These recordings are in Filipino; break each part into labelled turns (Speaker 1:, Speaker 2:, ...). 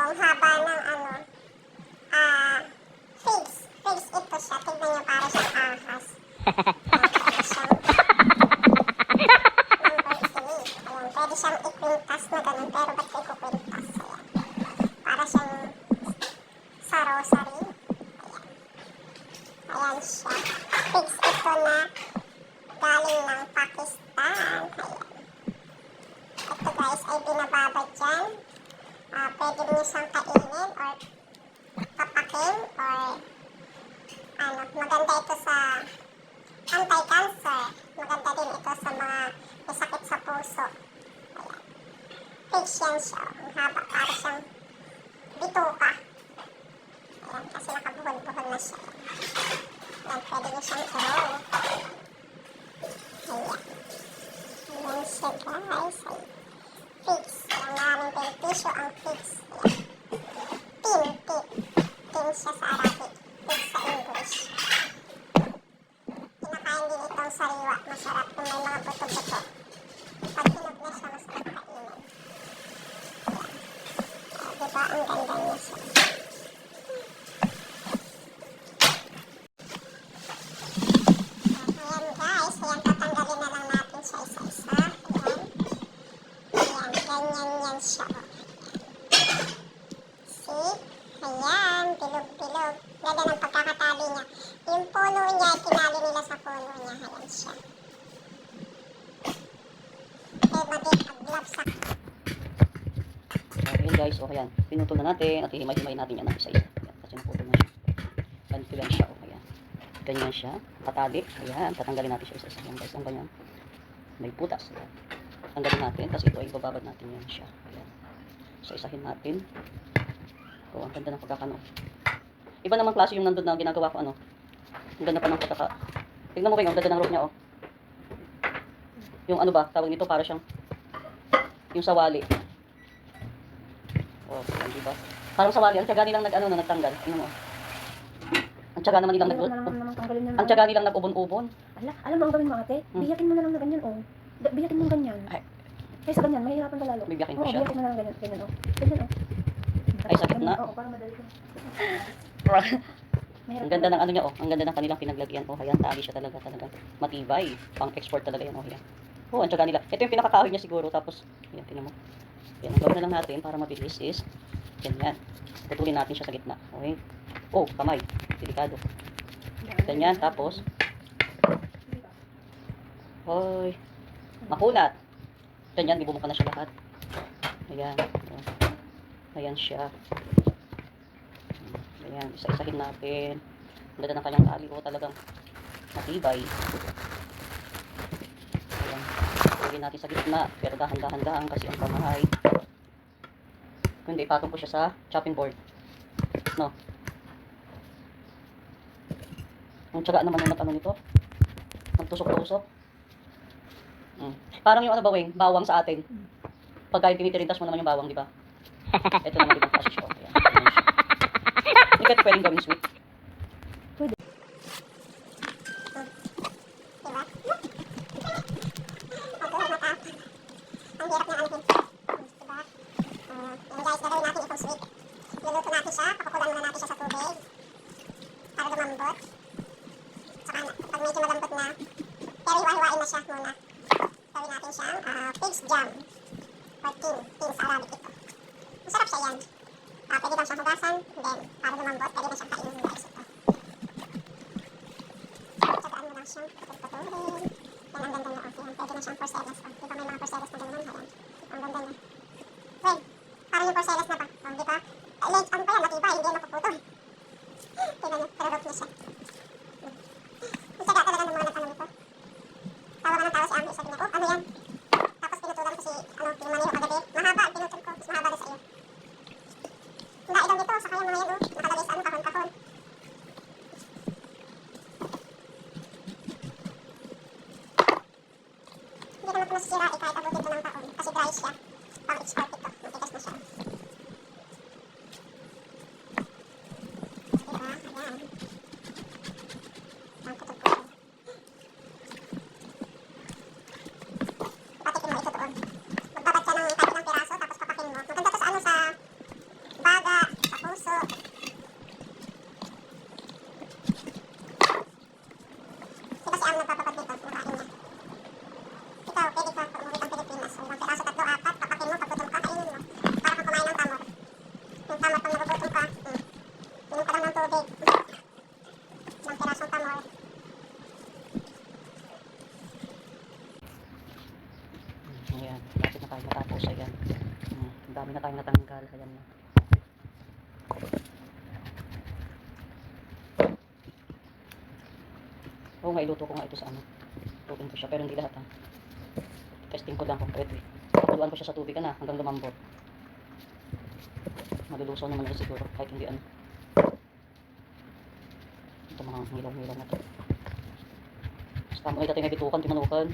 Speaker 1: ang haba ng figs. Figs ito siya. Tignan niyo para siyang ahas. Pwede siyang ayan, pwede siyang ikwintas na ganun. Pero ba't ko ikukwintas? Ayan. Para siyang sa rosary. Ayan. Ayan siya. Figs ito na galing ng Pakistan. Ayan. Ito guys ay binababad dyan. Pwede mo siyang kainin or papakin or maganda ito sa anti-cancer. Maganda din ito sa mga may sakit sa puso. Ayan. Figs yan siya. Ang haba para siyang bituka. Ayan, kasi nakabuhol-buhol na siya. Ayan, pwede nyo siyang i-roll. Ayan. Ayan siya guys. Ayan. Figs. Ang maraming benepisyo ang figs. Ayan. Tin siya sa Arabic. Figs sa English. Kinakain din itong sariwa. Masarap kung may mga buto-buto. Pag hinog na siya, masarap kainin. Diba? Ang ganda niya siya. Ayan guys. Ayan, tatanggalin na lang natin siya isa-isa. Ayan. Ayan, ganyan yan siya. See? Ayan, bilog-bilog. Ganda ng pagkakatali niya. Yung puno niya, tinali nila sa puno niya. Ayan siya. Okay, mag-glove sa...
Speaker 2: Ayan guys, okay yan. Pinutol na natin at hihimay-himay natin yan ng isa-isa. Ayan, kasi naputol na siya. Ganito lang siya, okay yan. Ganyan siya, patali. Ayan, tatanggalin natin siya isa-isa. Ayan guys, ang ganyan. May putas. Ayan. Tanggalin natin, tapos ito ay bababad natin yan siya. Ayan. So, isahin natin. So, ang ganda ng pagkakano. Iba naman klase yung nandun na ginagawa ko, ano. Ang ganda pa ng pagkaka... Tignan mo kayo, ang ganda ng rope niya, oh. Yung ano ba, tawag nito, para siyang... Yung sawali. Oh, yan, diba? Parang sawali, ang tiyaga nilang nagtanggal. Ano mo? Ang tiyaga naman nilang ang tiyaga nilang nag-ubon-ubon.
Speaker 3: Ala, alam mo ang gawin mo ate? Biyakin mo na lang na ganyan, oh. Biyakin mo ganyan.
Speaker 2: Ay.
Speaker 3: Kaysa ganyan, mahirapan ka lalo.
Speaker 2: Bibiyakin ko
Speaker 3: Oo,
Speaker 2: siya.
Speaker 3: biyakin mo na lang ganyan, ganyan, oh. Ganyan, oh.
Speaker 2: Ay, sakit na?
Speaker 3: Oo, parang madali ko.
Speaker 2: Ang ganda ng ano niya, oh. Ang ganda ng kanilang pinaglagyan. Oh, ayan, tali siya talaga. Matibay. Pang-export talaga yan, oh, ayan. Oh, ang tiyaga nila. Ito yung pinakakahoy niya siguro. Tapos, ayan, tinan mo. Ayan, ang gawin na lang natin para mabilis is, ganyan. Putulin natin siya sa gitna. Okay? Oh, kamay. Delikado. Ganyan, tapos, hoy, makulat. Ganyan, bubumuka na siya lahat. Ayan. Ayan siya. Ayan, isa-isahin natin. Ang ganda ng kanyang tali. Oh, talagang matibay. Ayan. Putulin natin sa gitna. Pero dahan-dahan kasi ang pamahay. Hindi, ipatong ko siya sa chopping board. No. Ang tiyaga naman yung ano nito. Magtusok-tusok. Parang yung ano ba, Weng? Bawang sa atin. Pagka tinitirintas mo naman yung bawang, di ba? Ito naman ibang klase siya. Ayan. Hindi ka pwedeng gawing sweet.
Speaker 3: Pwede.
Speaker 1: Diba? Ang hirap na alipin. Diba? Yan guys, gagawin natin itong sweet. Luluto natin siya, pakukulan muna natin siya sa tubig. Para lumambot. Saka pag medyo malambot na, pero hiwa-hiwain na siya muna. Gawin natin siyang pig's jam. Or tin sa Arabic ito. Masarap siya yan. Pwede lang siyang hugasan, then para lumambot, pwede na siyang kainin guys ito. Tsagaan mo lang siyang putulin. Yan ang ganda na, okay. Pwede na siyang porcelas. Diba may mga porcelas na ganyan? Ayan. Ang ganda na. Well, parang yung porcelas na ba? Diba? Ano pa yan? Matibay, hindi yan mapuputol. Tingnan nyo, pero rope na siya. Ang tsaga talaga ng mga nagtanong ito. Tawa ka ng tawa si Ami, sabi niya, oh, ano yan? Tapos pinutulan ko si, yung maniho kagabi. Mahaba, pinutol ko. Mas mahaba na sa iyo. Ang dai daw nito, sa kaya mga yan, oh. Nakalagay sa kahon-kahon. Hindi naman ito masisira, kahit abutin ko ng taon. Kasi dry siya. Pang-export ito. Matigas na siya. Diba? Ayan. Ang putol-putol. Patikin mo ito doon. Magbabat ka ng kahit ilang piraso, tapos papakin mo. Maganda to sa ano, sa bag
Speaker 2: Dami na tayong natanggal. Ayan na. Oo nga, iluto ko nga ito sa ano. Lutuin ko siya, pero hindi lahat ha. Testing ko lang kung pwede. Pakuluan ko siya sa tubig na hanggang lumambot. Malulusaw naman ito siguro kahit hindi ano. Ito mga hilaw-hilaw na to. Basta mo ay dating nagitukan, di manukan.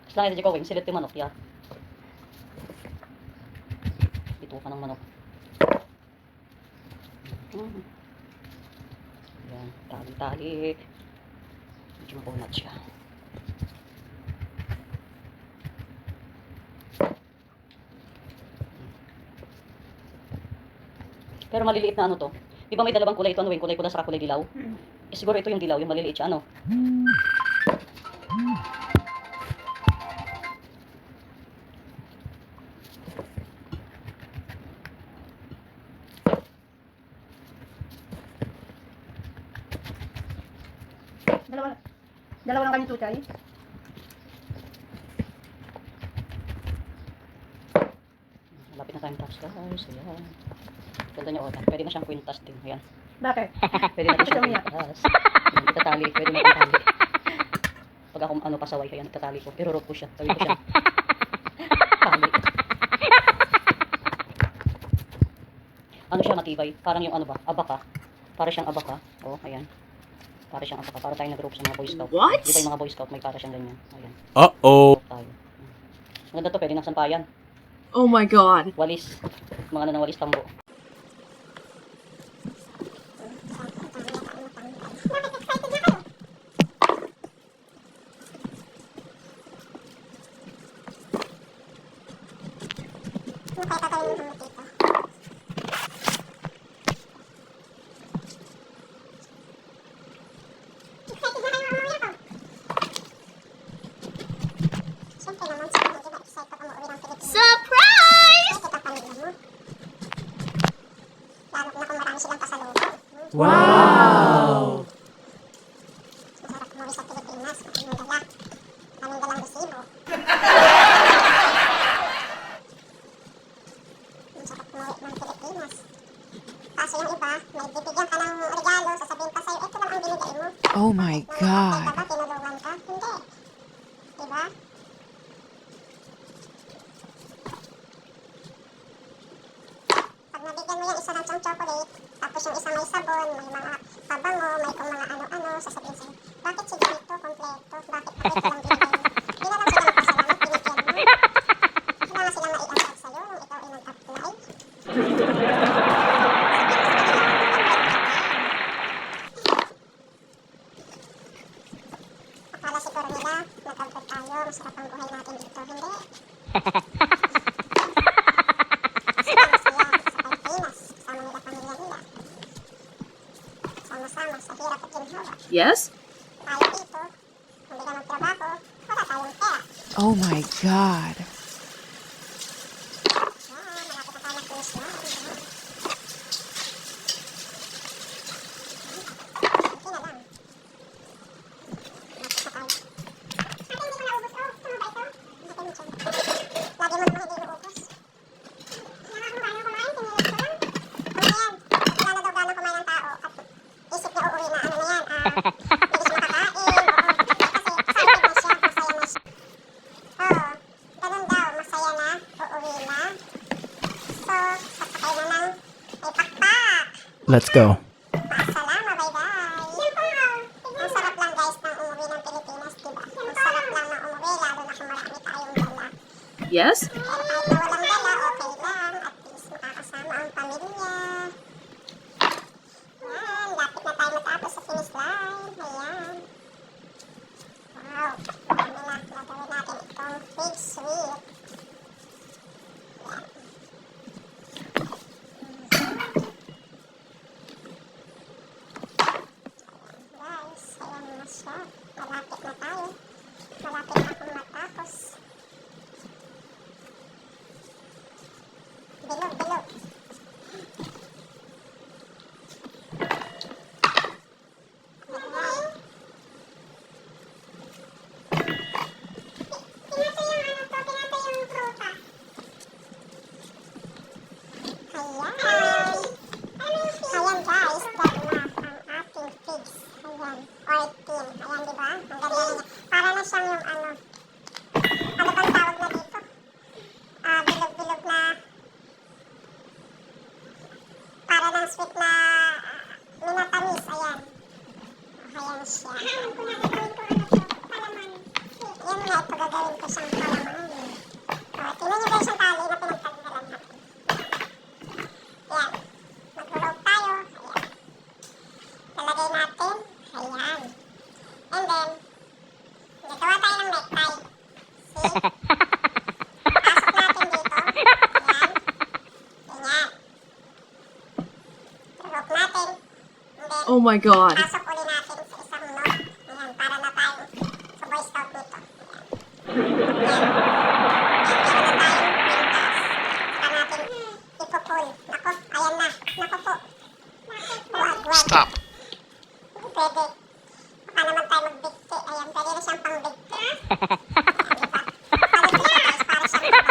Speaker 2: Basta lang ito ko, silit yung manok ya. Bitukan ng manok. Ayan, tali-tali. Medyo makunat siya. Pero maliliit na ano to. Di ba may dalawang kulay ito? Ano yung kulay pula sa kulay dilaw? Eh, siguro ito yung dilaw, yung maliliit siya ano.
Speaker 3: Dalawa lang kanyang tuchay.
Speaker 2: Malapit na tayong tapos guys. Ayan. Ganda niya otan. Pwede na siyang kwintas din. Ayan.
Speaker 3: Bakit?
Speaker 2: Pwede na siyang kwintas. Ayan, itatali. Pwede na itong tali. Pag ako ano pasaway, ayan, itatali ko. Pero ko siya. Tawid ko siya. Tali. Ano siya matibay? Parang yung ano ba? Abaka. Para siyang abaka. Oh, ayan. Para siyang abaka. Para tayong nag-group sa mga Boy Scout.
Speaker 4: What?
Speaker 2: Di ba yung mga Boy Scout may para siyang ganyan. Ayan.
Speaker 4: Uh-oh.
Speaker 2: Tayo. Maganda to. Pwede nang sampayan.
Speaker 4: Oh my god.
Speaker 2: Walis. Mga ano ng walis tambo.
Speaker 1: Ano kaya tatawin yung hamot dito? Excited na kayo umuwi ako. Siyempre naman, siguro di ba excited ka umuwi ng Pilipinas?
Speaker 4: Surprise!
Speaker 1: Excited ang pamilya mo. Lalo na kung marami silang pasalubong.
Speaker 4: Wow!
Speaker 1: Masarap umuwi sa Pilipinas. Maraming dala. Maraming dalang resibo. Masarap umuwi ng Pilipinas. Kaso yung iba, may bibigyan ka ng regalo, sasabihin pa sa'yo, ito lang ang binigay mo.
Speaker 4: Oh my god.
Speaker 1: Diba, tinulungan ka? Hindi. Diba? Pag nabigyan mo yung isa ng chocolate, tapos yung isa may sabon, may mga pabango, may kung mga ano-ano, sasabihin sa'yo, bakit si ganito, kompleto? Bakit ito lang binigay mo? Hindi na lang sila magpasalamat, binigyan mo. Kailangan silang maiangkat sa'yo nung ikaw ay nag-apply. Akala siguro nila, nag-abroad tayo, masarap ang buhay natin dito. Hindi. Sila masaya sa Pilipinas, kasama nila pamilya nila. Sama-sama sa hirap at ginhawa.
Speaker 4: Yes?
Speaker 1: Tayo dito, hindi ka magtrabaho, wala tayong pera.
Speaker 4: Oh my god.
Speaker 1: Yan, malapit na tayo mag-finish na. Okay na lang. Malapit na tayo. Ate, hindi ko naubos. Oh, tama ba ito? Hindi ko nito. Lagi mo naman hindi naubos. Kaya nga kung gano'n kumain, pinilit ko lang. Ano yan? Wala na daw gano'n kumain ng tao. At isip niya uuwi na ano na yan. Bilis makakain. Oo. Kasi excited na siya. Masaya na siya. Oo. Ganun daw. Masaya na. Uuwi na. So, sasakay na ng may pakpak.
Speaker 4: Let's go.
Speaker 1: Paasalama, bye-bye. Ang sarap lang guys ng umuwi ng Pilipinas, diba? Ang sarap lang ng umuwi, lalo na kung marami tayong dala.
Speaker 4: Yes?
Speaker 1: Pero kahit na walang dala, okay lang. At least makakasama ang pamilya. Yan, lapit na tayo matapos sa finish line. Ayan. Wow. Ano na, gagawin natin itong big sweet. Yan. Guys, ayan na siya. Malapit na tayo. Malapit na akong matapos. Bilog, bilog. Ayan. Pinatay yung ano to, pinatay
Speaker 4: Oh my god.
Speaker 1: Pasok uli natin sa isang note. Ayan, para na tayo sa Boy Scout nito. Ayan. Ayan, meron na tayong pintas. Saka natin ipupull. Nako, ayan na. Nako po. Wag.
Speaker 5: Stop.
Speaker 1: Pwede. Baka naman tayo magbigti. Ayan, pwede na siyang pangbigti. Ayan, diba? Paano siya guys? Para siyang ayan.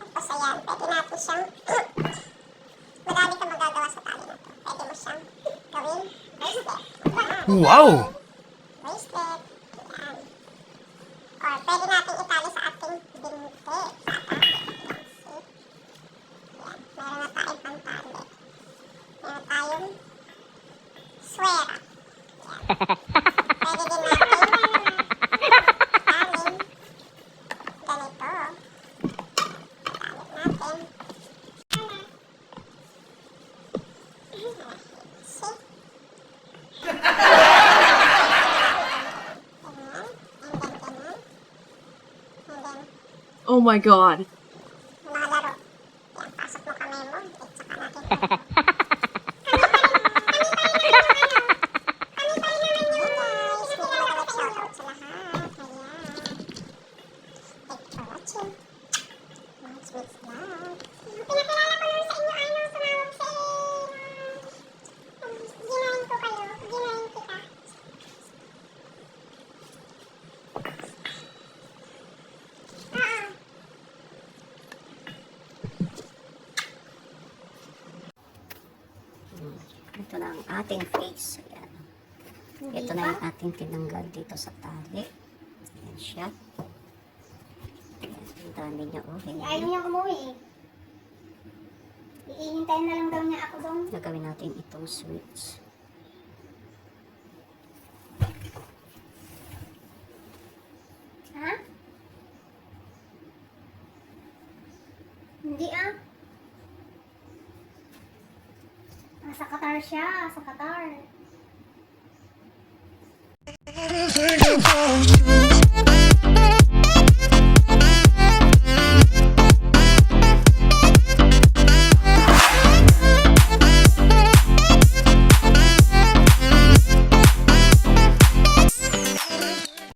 Speaker 1: Tapos ayan, pwede natin siyang madami kang magagawa sa tali na to. Pwede mo siyang gawin bracelet. Ayan.
Speaker 5: Wow.
Speaker 1: Bracelet. Ayan. Or pwede natin itali sa ating binti. Ayan, see? Ayan, meron na tayong pantali. Meron tayong swera. Ayan. Pwede din natin italin ganito. Italin natin. See? Ganyan. And then ganyan. And then,
Speaker 4: Oh my god.
Speaker 1: yung mga laro. Yan, pasok mo kami mo. At saka natin. Kami pa rin naman yun, guys. Hindi naman ako nag-shoutout sa lahat. Ayan. Thank you for watching. Next week's vlog. Pinakilala ko lang sa inyo, ano, sumawag si... Ginahin ko kayo. Ginahin kita. Oo.
Speaker 6: Ito na ang ating face. Ayan. Ito na yung ating tinanggal dito sa tali. Ayan siya. Ayan, ang dami niya. Oh,
Speaker 1: Ayaw
Speaker 6: ayan.
Speaker 1: niya umuwi eh. Iihintayin na lang daw niya ako doon.
Speaker 6: Gagawin natin itong switch.
Speaker 1: Ha? Hindi ah. Sa Qatar siya, sa Qatar.